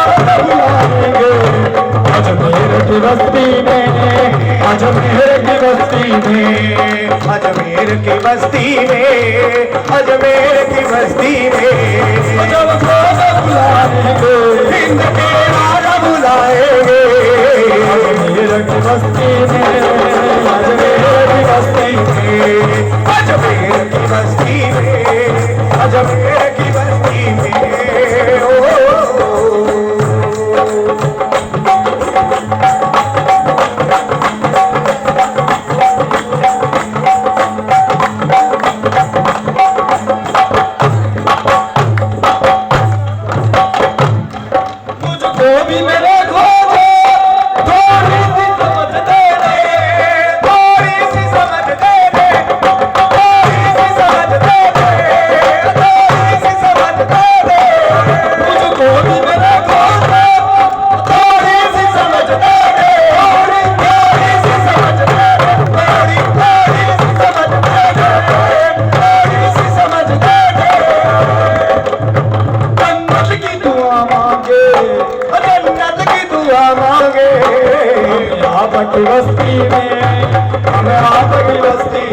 बुलाएंगे अजमेर की बस्ती में, अजमेर की बस्ती में, अजमेर की बस्ती में, अजमेर की बस्ती में जब खाना बुलाएंगे हिंद के राजा बुलाएंगे अजमेर की बस्ती में, अजमेर की बस्ती में, अजमेर की बस्ती में, अजमेर की बस्ती में ओ मुझको भी मेरे खोजो थोड़ी सी समझ दे दे, थोड़ी सी समझ दे दे, थोड़ी सी समझ दे दे, थोड़ी सी समझ दे दे, मुझको भी मेरे खोजो थोड़ी सी समझ दे दे, थोड़ी सी समझ दे दे, थोड़ी सी समझ दे दे, थोड़ी सी समझ दे दे। जन्नत की दुआ मांगे, जन्नत की दुआ मांगे हमें आपकी बस्ती में, हमें आपकी बस्ती